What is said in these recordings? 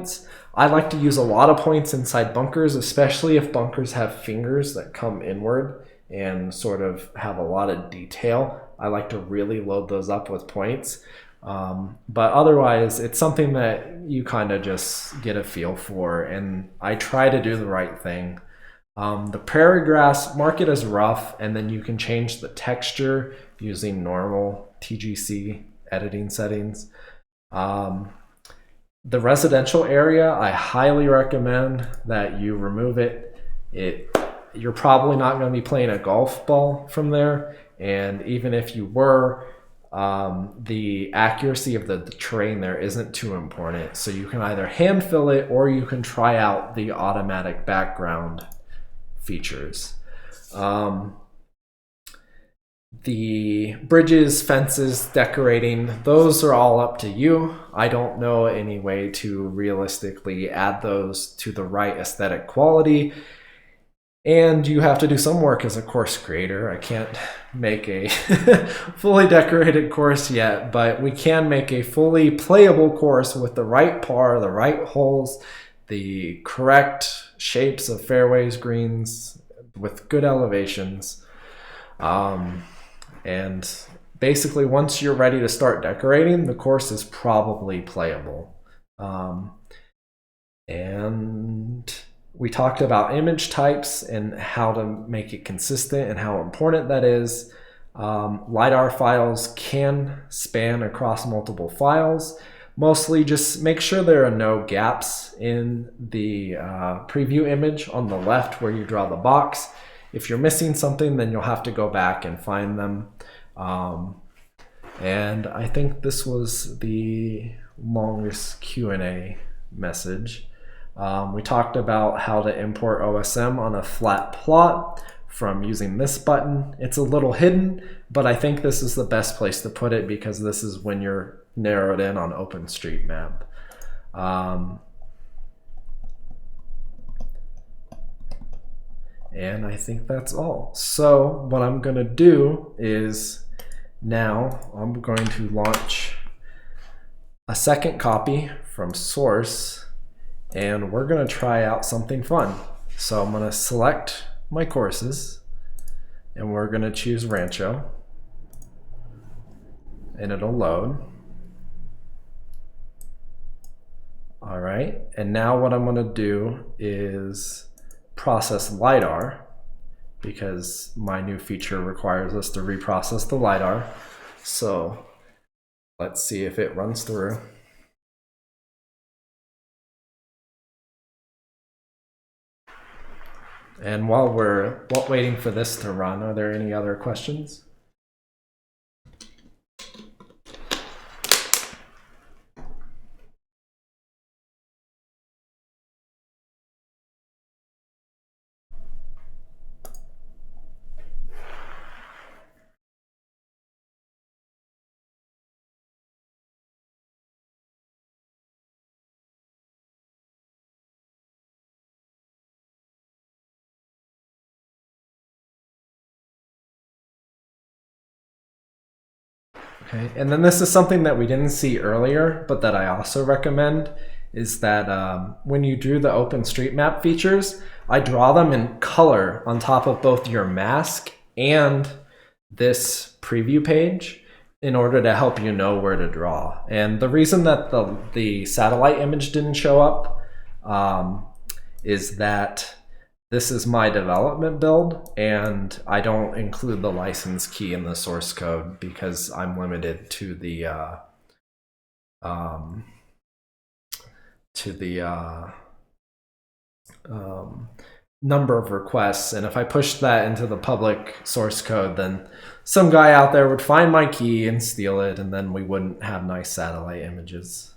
points. I like to use a lot of points inside bunkers, especially if bunkers have fingers that come inward and sort of have a lot of detail. I like to really load those up with points. But otherwise, it's something that you kind of just get a feel for, and I try to do the right thing. The prairie grass, mark it as rough, and then you can change the texture using normal TGC editing settings. The residential area, I highly recommend that you remove it. You're probably not going to be playing a golf ball from there, and even if you were, the accuracy of the terrain there isn't too important. So you can either hand fill it or you can try out the automatic background features. The bridges, fences, decorating, those are all up to you. I don't know any way to realistically add those to the right aesthetic quality. And you have to do some work as a course creator. I can't make a fully decorated course yet, but we can make a fully playable course with the right par, the right holes, the correct shapes of fairways, greens, with good elevations. And basically, once you're ready to start decorating, the course is probably playable. And we talked about image types and how to make it consistent and how important that is. Lidar files can span across multiple files. Mostly just make sure there are no gaps in the preview image on the left where you draw the box. If you're missing something, then you'll have to go back and find them. And I think this was the longest Q&A message. We talked about how to import OSM on a flat plot from using this button. It's a little hidden, but I think this is the best place to put it because this is when you're narrowed in on OpenStreetMap. And I think that's all. So what I'm gonna do is now I'm going to launch a second copy from source, and we're gonna try out something fun. So I'm gonna select my courses and we're gonna choose Rancho and it'll load. All right, and now what I'm gonna do is process LiDAR because my new feature requires us to reprocess the LiDAR. So let's see if it runs through. And while we're waiting for this to run, are there any other questions? Okay, and then this is something that we didn't see earlier, but that I also recommend, is that when you do the OpenStreetMap features, I draw them in color on top of both your mask and this preview page in order to help you know where to draw. And the reason that the satellite image didn't show up is that this is my development build, and I don't include the license key in the source code because I'm limited to the number of requests. And if I pushed that into the public source code, then some guy out there would find my key and steal it, and then we wouldn't have nice satellite images.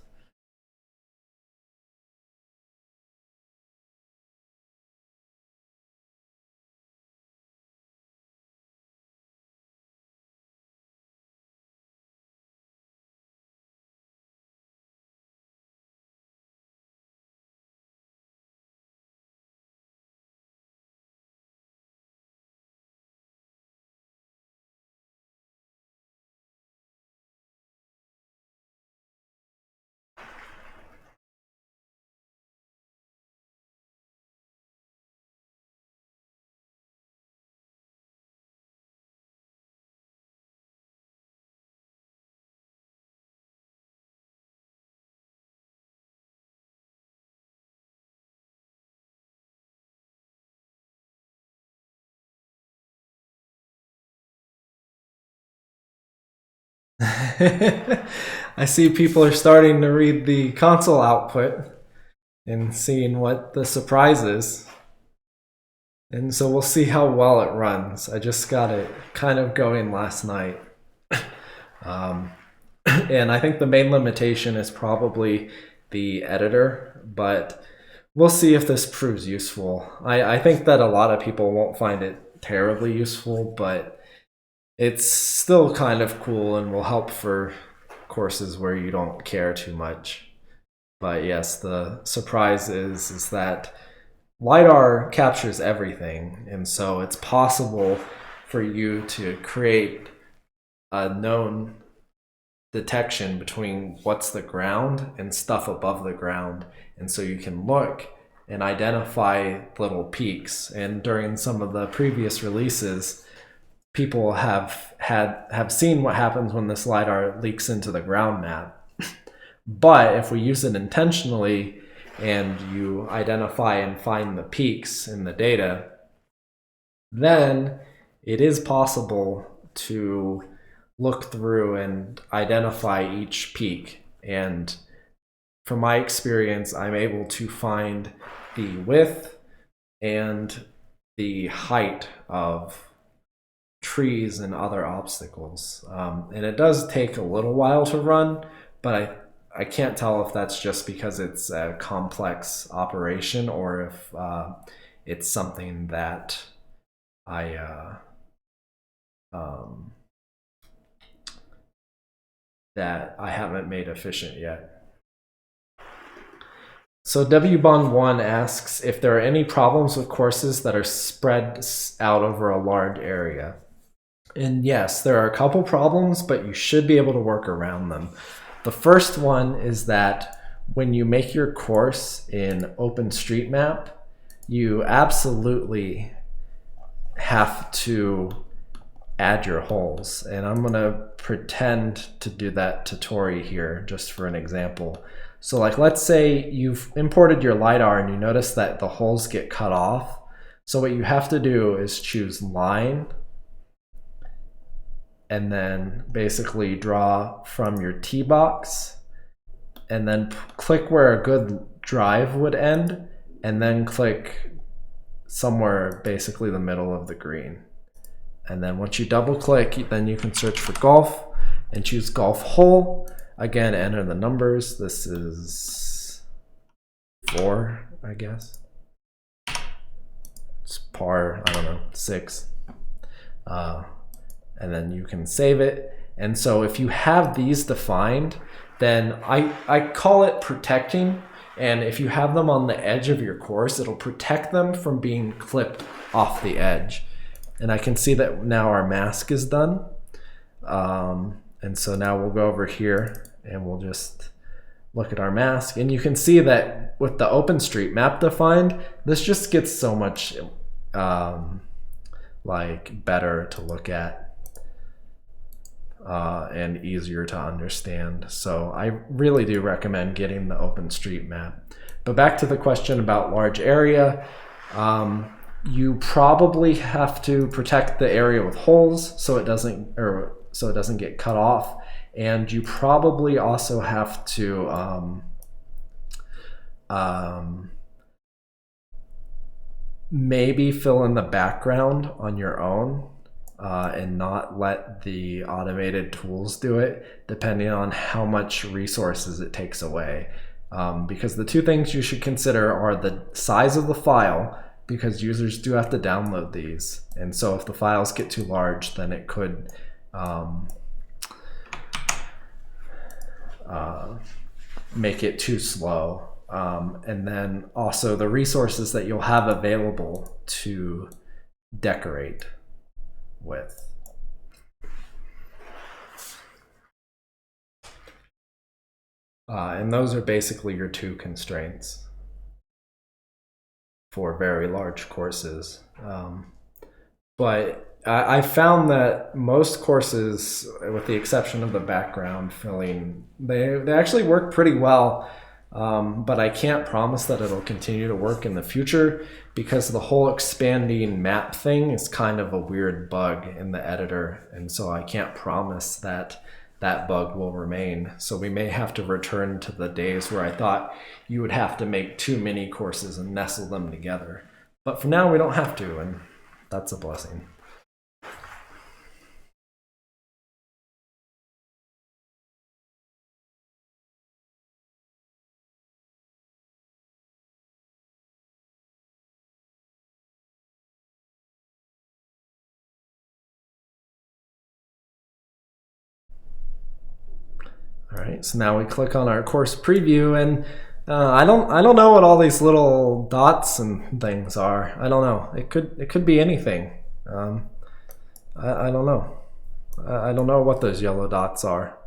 I see people are starting to read the console output and seeing what the surprise is. And so we'll see how well it runs. I just got it kind of going last night. Um, and I think the main limitation is probably the editor, but we'll see if this proves useful. I think that a lot of people won't find it terribly useful, but it's still kind of cool and will help for courses where you don't care too much. But yes, the surprise is that LiDAR captures everything, and so it's possible for you to create a known detection between what's the ground and stuff above the ground. And so you can look and identify little peaks. And during some of the previous releases, people have seen what happens when this LiDAR leaks into the ground map. But if we use it intentionally and you identify and find the peaks in the data, then it is possible to look through and identify each peak. And from my experience, I'm able to find the width and the height of trees and other obstacles. And it does take a little while to run, but I can't tell if that's just because it's a complex operation or if it's something that I haven't made efficient yet. So WBond1 asks if there are any problems with courses that are spread out over a large area. And yes, there are a couple problems, but you should be able to work around them. The first one is that when you make your course in OpenStreetMap, you absolutely have to add your holes. And I'm gonna pretend to do that tutorial here just for an example. So like, let's say you've imported your LiDAR and you notice that the holes get cut off. So what you have to do is choose line and then basically draw from your T box and then click where a good drive would end and then click somewhere basically the middle of the green. And then once you double click, then you can search for golf and choose golf hole. Again, enter the numbers. This is 4, I guess. It's par, I don't know, 6. And then you can save it. And so if you have these defined, then I call it protecting. And if you have them on the edge of your course, it'll protect them from being clipped off the edge. And I can see that now our mask is done. And so now we'll go over here and we'll just look at our mask. And you can see that with the OpenStreetMap defined, this just gets so much like better to look at. And easier to understand. So I really do recommend getting the OpenStreetMap. But back to the question about large area, you probably have to protect the area with holes so it doesn't get cut off, and you probably also have to maybe fill in the background on your own. And not let the automated tools do it, depending on how much resources it takes away. Because the two things you should consider are the size of the file, because users do have to download these. And so if the files get too large, then it could make it too slow. And then also the resources that you'll have available to decorate with. And those are basically your two constraints for very large courses. But I found that most courses, with the exception of the background filling, they actually work pretty well. But I can't promise that it'll continue to work in the future because the whole expanding map thing is kind of a weird bug in the editor. And so I can't promise that that bug will remain. So we may have to return to the days where I thought you would have to make too many courses and nestle them together. But for now, we don't have to, and that's a blessing. All right, so now we click on our course preview, and I don't know what all these little dots and things are. I don't know. It could be anything. I don't know. I don't know what those yellow dots are.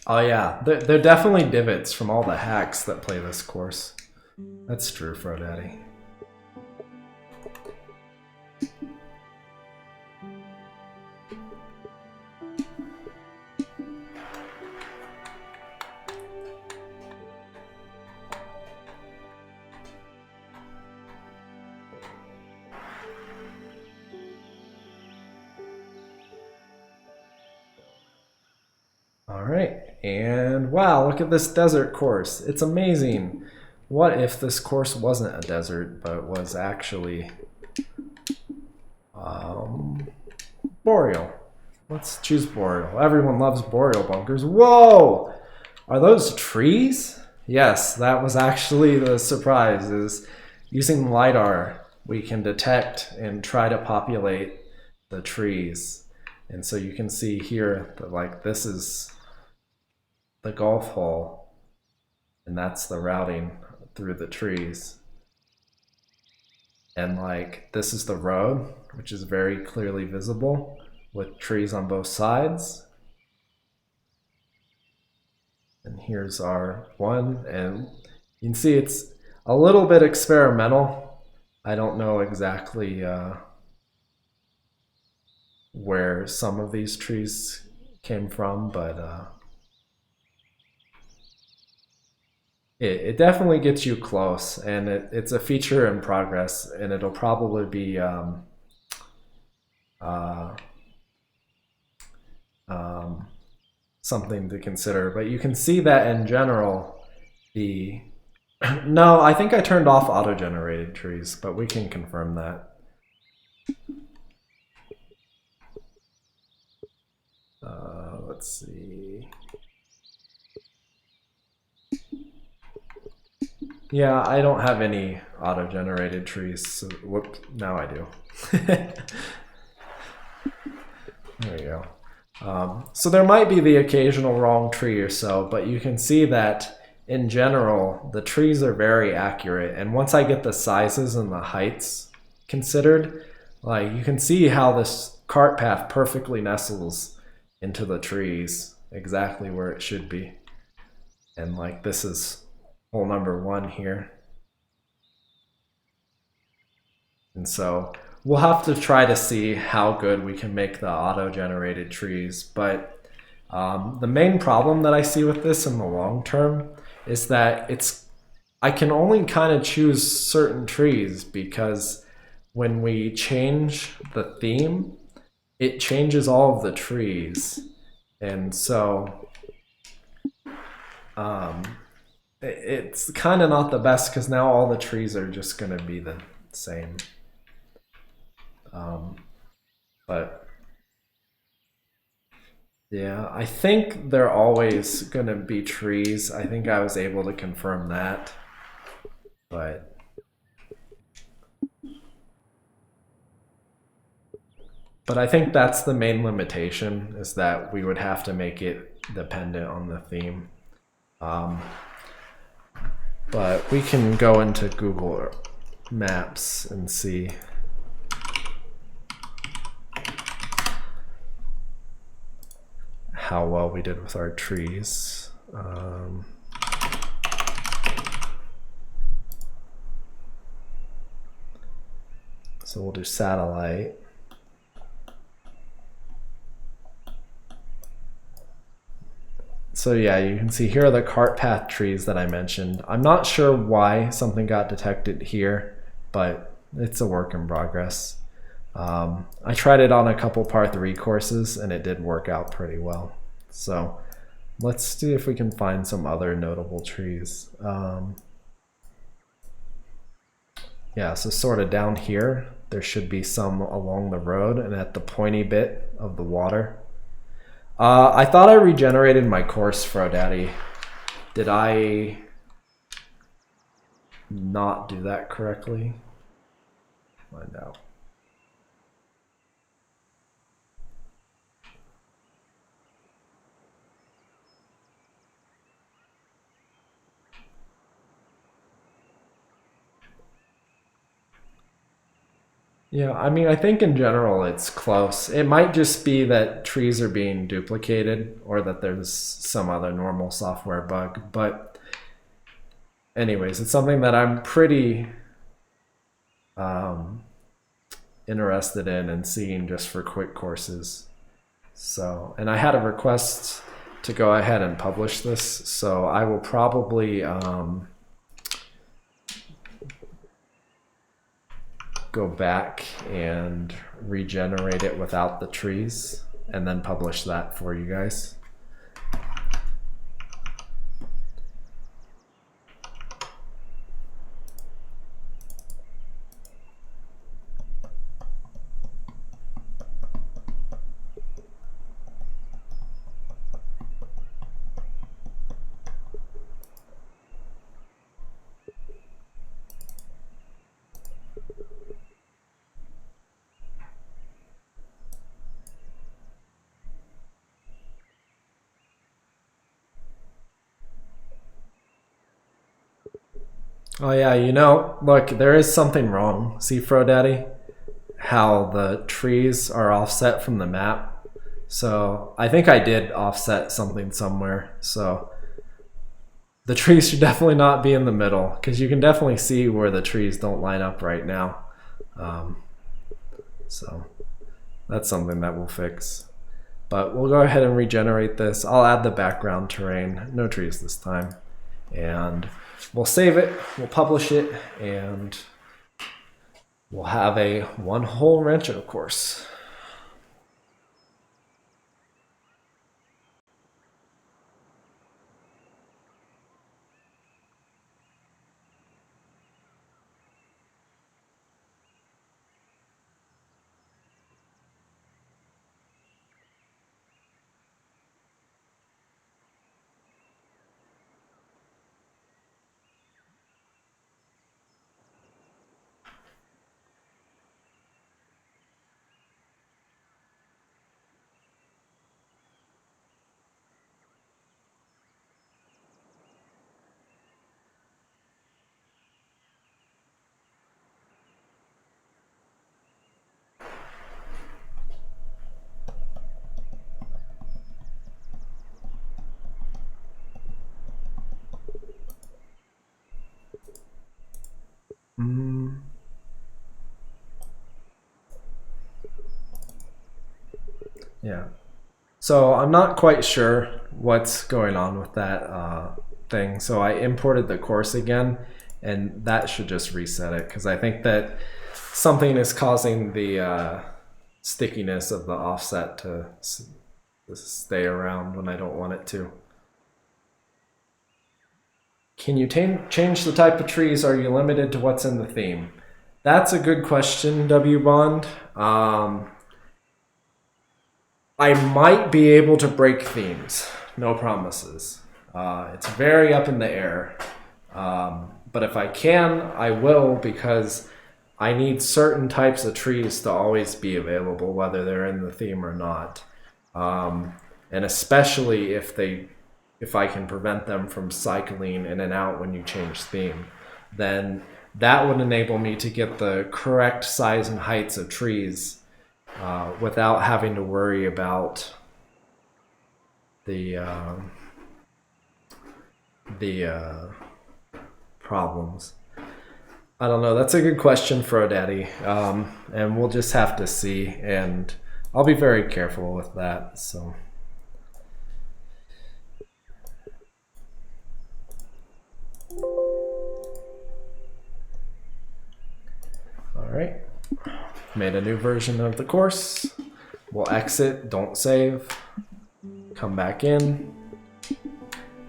Oh yeah, they're definitely divots from all the hacks that play this course. That's true, FroDaddy. All right, and wow, look at this desert course. It's amazing. What if this course wasn't a desert, but was actually boreal? Let's choose boreal. Everyone loves boreal bunkers. Whoa! Are those trees? Yes, that was actually the surprise, is using Lidar, we can detect and try to populate the trees. And so you can see here that like this is the golf hole, and that's the routing through the trees. And like this is the road, which is very clearly visible with trees on both sides. And here's our one, and you can see it's a little bit experimental. I don't know exactly where some of these trees came from, but it definitely gets you close, and it's a feature in progress, and it'll probably be something to consider. But you can see that in general, the no, I think I turned off auto-generated trees, but we can confirm that. Let's see. Yeah, I don't have any auto-generated trees. So, whoop, now I do. There you go. So there might be the occasional wrong tree or so, but you can see that in general, the trees are very accurate. And once I get the sizes and the heights considered, like you can see how this cart path perfectly nestles into the trees exactly where it should be. And like this is hole number 1 here. And so we'll have to try to see how good we can make the auto-generated trees. But the main problem that I see with this in the long term is that I can only kind of choose certain trees, because when we change the theme, it changes all of the trees. And so it's kind of not the best, because now all the trees are just going to be the same. But yeah, I think they're always going to be trees. I think I was able to confirm that. But I think that's the main limitation, is that we would have to make it dependent on the theme. But we can go into Google Maps and see. How well we did with our trees. So we'll do satellite. So yeah, you can see here are the cart path trees that I mentioned. I'm not sure why something got detected here, but it's a work in progress. I tried it on a couple par 3 courses and it did work out pretty well. So let's see if we can find some other notable trees. Yeah, so sort of down here, there should be some along the road and at the pointy bit of the water. I thought I regenerated my course, Frodaddy. Did I not do that correctly? Find out. Yeah, I mean, I think in general it's close. It might just be that trees are being duplicated or that there's some other normal software bug. But anyways, it's something that I'm pretty interested in and seeing just for quick courses. So, and I had a request to go ahead and publish this, so I will probably go back and regenerate it without the trees and then publish that for you guys. Oh yeah, you know, look, there is something wrong. See, Frodaddy, how the trees are offset from the map. So I think I did offset something somewhere. So the trees should definitely not be in the middle because you can definitely see where the trees don't line up right now. So that's something that we'll fix. But we'll go ahead and regenerate this. I'll add the background terrain, no trees this time. And we'll save it, we'll publish it, and we'll have a one-hole rancho course. Yeah. So I'm not quite sure what's going on with that thing. So I imported the course again, and that should just reset it because I think that something is causing the stickiness of the offset to stay around when I don't want it to. Can you change the type of trees? Are you limited to what's in the theme? That's a good question, W Bond. I might be able to break themes. No promises. It's very up in the air. But if I can, I will because I need certain types of trees to always be available, whether they're in the theme or not. And especially if I can prevent them from cycling in and out when you change theme, then that would enable me to get the correct size and heights of trees without having to worry about the problems. I don't know. That's a good question, Frodaddy. And we'll just have to see. And I'll be very careful with that. So, right, made a new version of the course. We'll exit, don't save, come back in.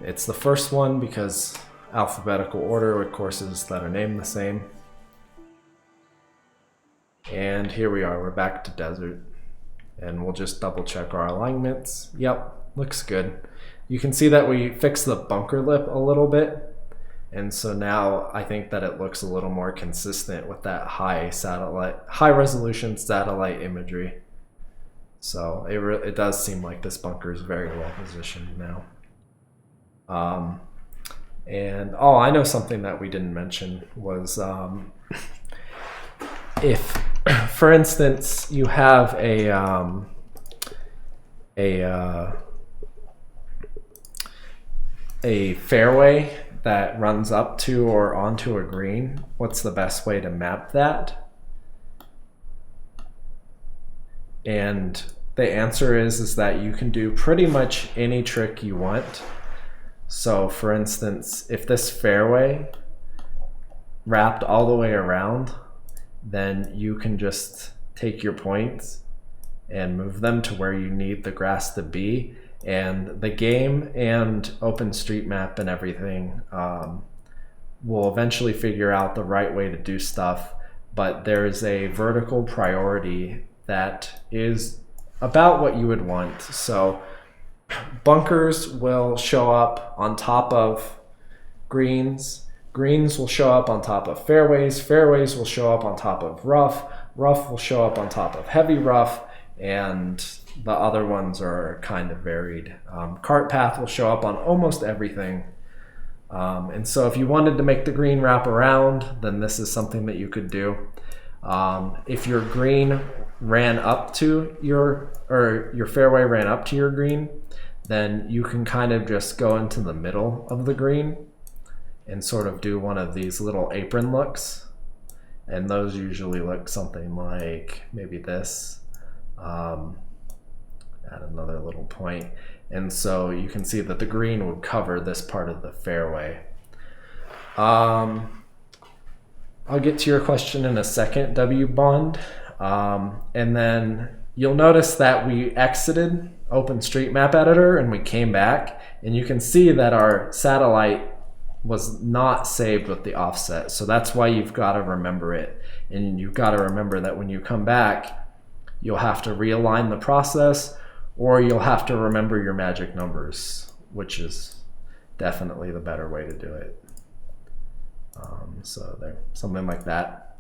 It's the first one because alphabetical order with courses that are named the same. And here we are, we're back to desert. And we'll just double check our alignments. Yep, looks good. You can see that we fixed the bunker lip a little bit. And so now I think that it looks a little more consistent with that high resolution satellite imagery. So it does seem like this bunker is very well positioned now. And I know something that we didn't mention was if, for instance, you have a fairway that runs up to or onto a green, what's the best way to map that? And the answer is that you can do pretty much any trick you want. So for instance, if this fairway wrapped all the way around, then you can just take your points and move them to where you need the grass to be. And the game and OpenStreetMap and everything will eventually figure out the right way to do stuff. But there is a vertical priority that is about what you would want. So bunkers will show up on top of greens. Greens will show up on top of fairways. Fairways will show up on top of rough. Rough will show up on top of heavy rough. And the other ones are kind of varied. Cart path will show up on almost everything. And so if you wanted to make the green wrap around, then this is something that you could do. If your green ran up to your fairway ran up to your green, then you can kind of just go into the middle of the green and sort of do one of these little apron looks. And those usually look something like maybe this. Add another little point. And so you can see that the green would cover this part of the fairway. I'll get to your question in a second, W Bond. And then you'll notice that we exited OpenStreetMap Editor and we came back, and you can see that our satellite was not saved with the offset. So that's why you've got to remember it. And you've got to remember that when you come back, you'll have to realign the process, or you'll have to remember your magic numbers, which is definitely the better way to do it. So there, something like that.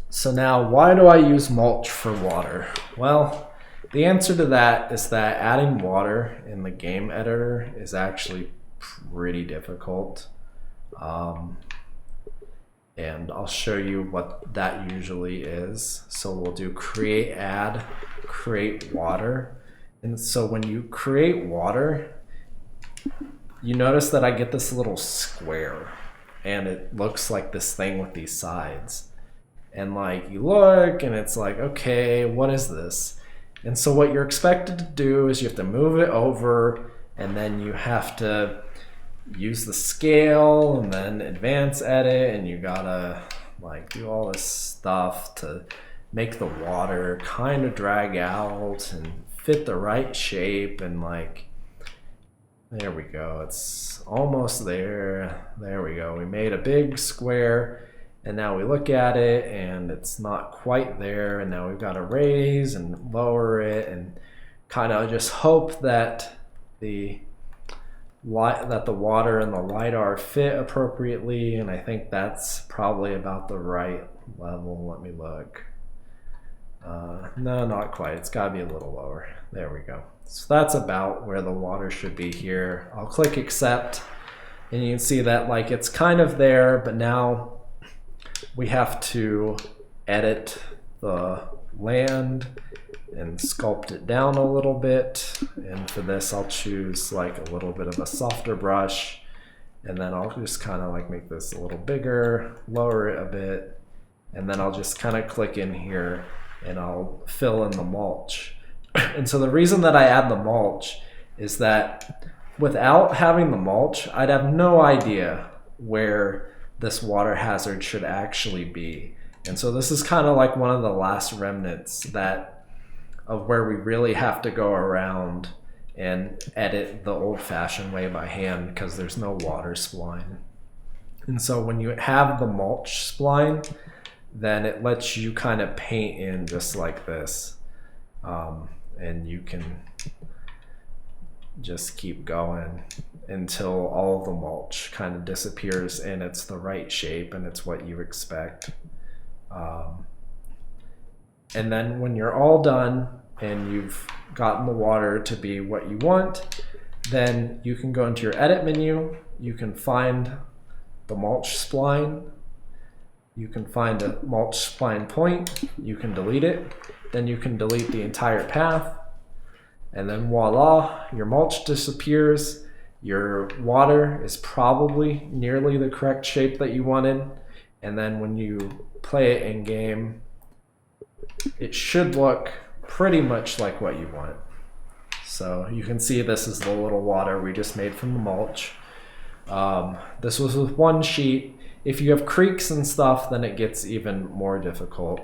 So now, why do I use mulch for water? Well, the answer to that is that adding water in the game editor is actually pretty difficult. And I'll show you what that usually is. So we'll do create add, create water. And so when you create water, you notice that I get this little square, and it looks like this thing with these sides. And like you look and it's like, okay, what is this? And so what you're expected to do is you have to move it over, and then you have to use the scale and then advance edit, and you gotta like do all this stuff to make the water kind of drag out and fit the right shape. And like, there we go, it's almost there. There we go, we made a big square, and now we look at it and it's not quite there, and now we've got to raise and lower it and kind of just hope that the water and the lidar fit appropriately. And I think that's probably about the right level. Let me look. No, not quite. It's got to be a little lower. There we go. So that's about where the water should be here. I'll click accept, and you can see that like it's kind of there, but now we have to edit the land and sculpt it down a little bit. And for this, I'll choose like a little bit of a softer brush, and then I'll just kind of like make this a little bigger, lower it a bit, and then I'll just kind of click in here and I'll fill in the mulch. And so the reason that I add the mulch is that without having the mulch, I'd have no idea where this water hazard should actually be. And so this is kind of like one of the last remnants of where we really have to go around and edit the old-fashioned way by hand because there's no water spline. And so when you have the mulch spline, then it lets you kind of paint in just like this. And you can just keep going until all the mulch kind of disappears and it's the right shape and it's what you expect. And then when you're all done and you've gotten the water to be what you want, then you can go into your edit menu, you can find the mulch spline, you can find a mulch spline point, you can delete it, then you can delete the entire path, and then voila, your mulch disappears, your water is probably nearly the correct shape that you wanted, and then when you play it in game, it should look pretty much like what you want. So you can see this is the little water we just made from the mulch. This was with one sheet. If you have creeks and stuff, then it gets even more difficult.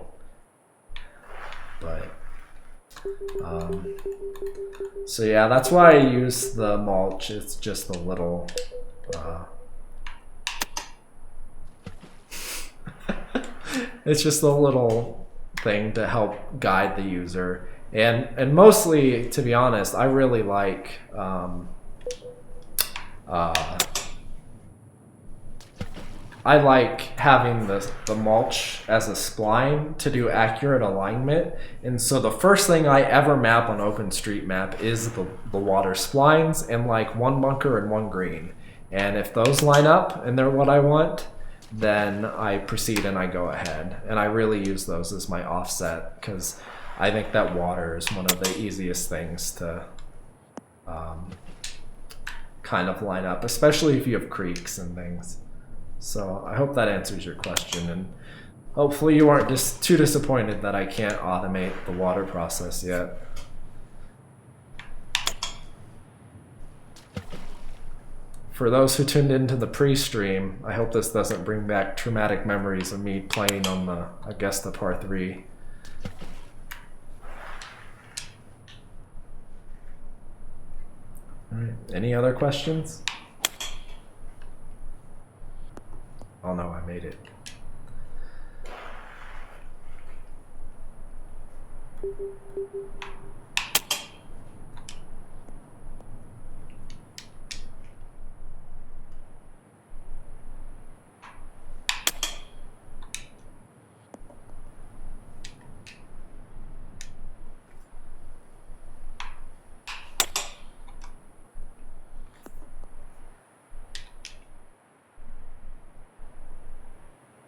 But so yeah, that's why I use the mulch. It's just a little it's just a little thing to help guide the user. And mostly, to be honest, I really like I like having the mulch as a spline to do accurate alignment. And so the first thing I ever map on OpenStreetMap is the water splines and like one bunker and one green. And if those line up and they're what I want, then I proceed and I go ahead. And I really use those as my offset because I think that water is one of the easiest things to kind of line up, especially if you have creeks and things. So I hope that answers your question, and hopefully you aren't just too disappointed that I can't automate the water process yet. For those who tuned into the pre-stream, I hope this doesn't bring back traumatic memories of me playing on the Augusta Par 3. All right, any other questions? Oh no, I made it.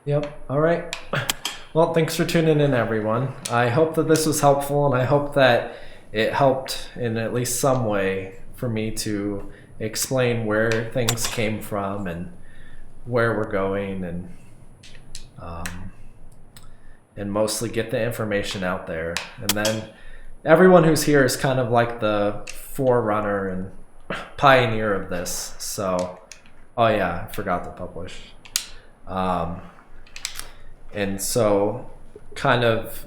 Yep, all right. Well, thanks for tuning in, everyone. I hope that this was helpful, and I hope that it helped in at least some way for me to explain where things came from and where we're going, and mostly get the information out there. And then everyone who's here is kind of like the forerunner and pioneer of this. So, oh yeah, I forgot to publish. And so kind of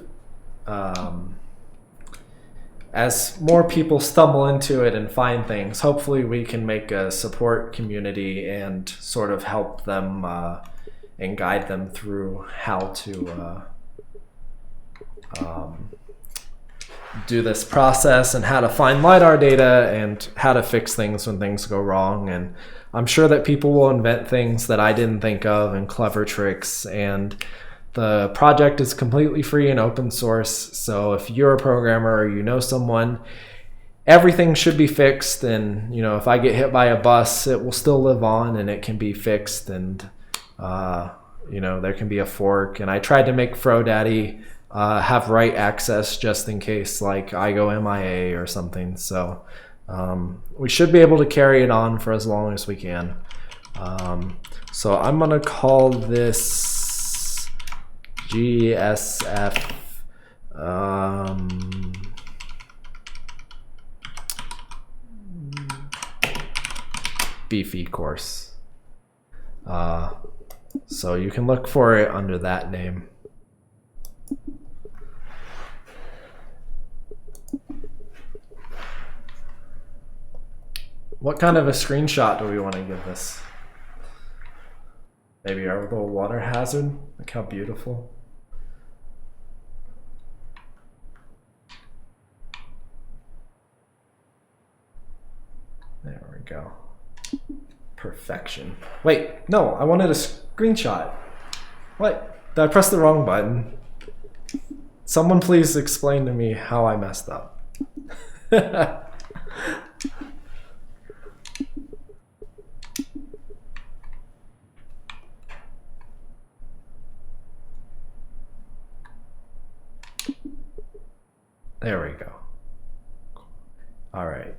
as more people stumble into it and find things, hopefully we can make a support community and sort of help them and guide them through how to do this process and how to find LiDAR data and how to fix things when things go wrong. And I'm sure that people will invent things that I didn't think of and clever tricks, and the project is completely free and open source, so if you're a programmer or you know someone, everything should be fixed. And you know, if I get hit by a bus, it will still live on and it can be fixed, and you know, there can be a fork. And I tried to make FroDaddy have write access just in case like I go MIA or something. So we should be able to carry it on for as long as we can. So I'm gonna call this GSF beefy course. So you can look for it under that name. What kind of a screenshot do we want to give this? Maybe our little water hazard? Look how beautiful. There we go. Perfection. Wait, no, I wanted a screenshot. What? Did I press the wrong button? Someone please explain to me how I messed up. There we go. All right.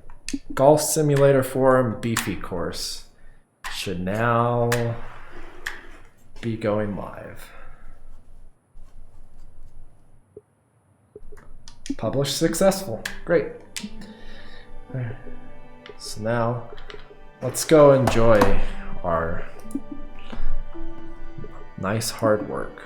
Golf Simulator Forum Beefy course should now be going live. Published successful. Great. So now let's go enjoy our nice hard work.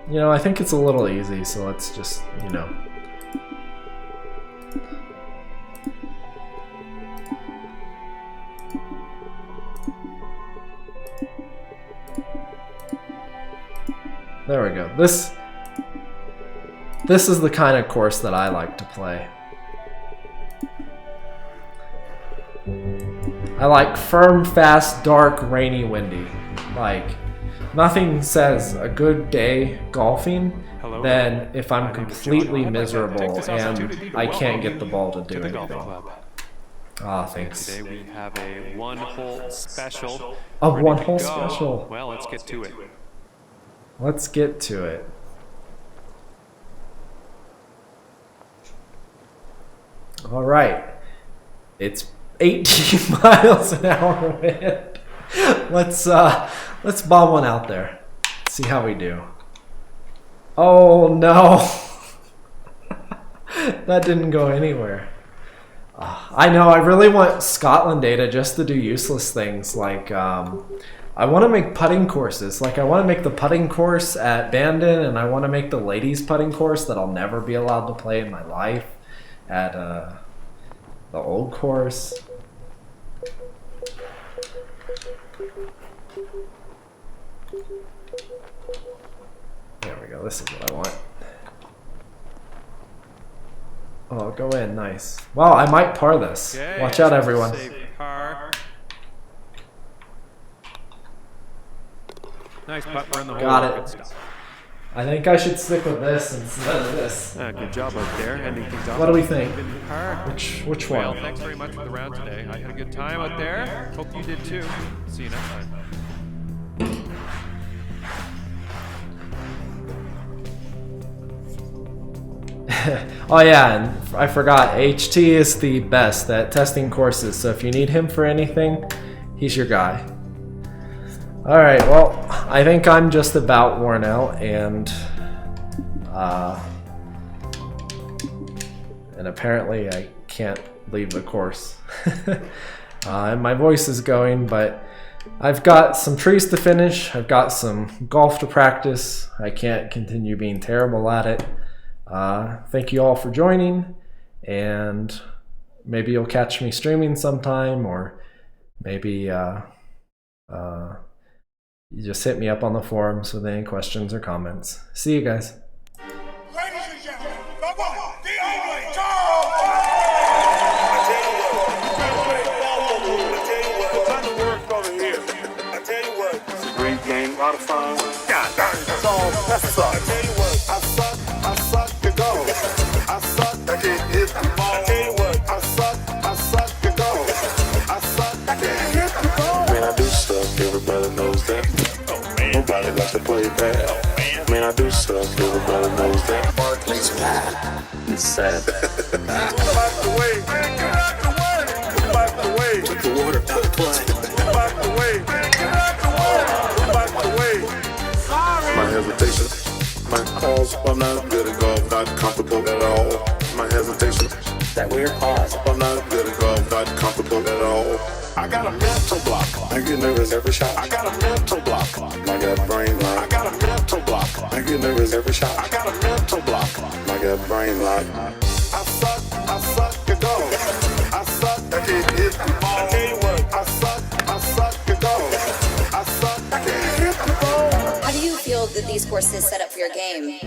You know, I think it's a little easy, so let's just, you know. There we go. This is the kind of course that I like to play. I like firm, fast, dark, rainy, windy. Like, nothing says a good day golfing than if I'm completely miserable and I can't get the ball to do anything. Ah, thanks. Today we have a one-hole special. A one-hole special. Well, let's get to it. Let's get to it. All right. It's 18 miles an hour wind. Let's bomb one out there. See how we do. Oh no. That didn't go anywhere. I know, I really want Scotland data just to do useless things like I want to make putting courses. Like, I want to make the putting course at Bandon, and I want to make the ladies putting course that I'll never be allowed to play in my life at the old course. There we go. This is what I want. Oh, go in. Nice. Wow, I might par this. Okay, Watch out, everyone. safe par. Nice putt, we're in the hole. Got it. Good stuff. I think I should stick with this instead of this. Good job out there, ending things off. What do we think? Even par. Which Well, one? thanks very much for the round today. I had a good time out there. Hope you did too. See you next time. Oh yeah, and I forgot, HT is the best at testing courses, so if you need him for anything, he's your guy. Alright, well, I think I'm just about worn out, and apparently I can't leave the course. And my voice is going, but I've got some trees to finish, I've got some golf to practice, I can't continue being terrible at it. Thank you all for joining, and maybe you'll catch me streaming sometime, or maybe you just hit me up on the forums with any questions or comments. See you guys. Ladies and gentlemen, the one, the only Charles! I tell you what, it's a great game, a lot of fun. God darn, that's all that sucks. I tell you what, I suck to go. I suck, I can't hit the ball. I tell you what, I suck to go. I suck, I can't hit the ball. Man, I do suck, everybody knows that. Nobody likes to play bad. Man, I do suck, everybody knows that. It's bad. It's sad. Get out the way. Man, get out the way. Get out the way. Put the water out the plane. Get out the way. Man, get out the way. Get out the way. Sorry. hesitation might cause I'm not good at golf, not comfortable at all. My hesitation, that weird pause. I'm not good at golf, not comfortable at all. I got a mental block. I get nervous every shot. I got a mental block. I got brain lock. I got a mental block. I get nervous every shot. I got a mental block. I got brain lock. I suck at golf. I suck, I can't hit the ball. I tell you what, I suck at golf. I suck, I can't hit the ball. How do you feel that these courses set up for your game?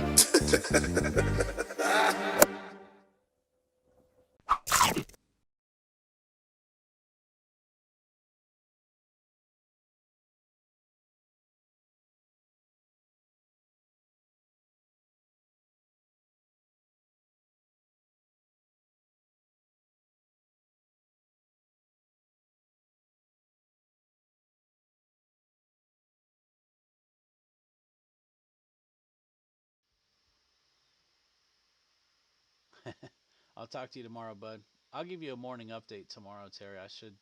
I'll talk to you tomorrow, bud. I'll give you a morning update tomorrow, Terry. I should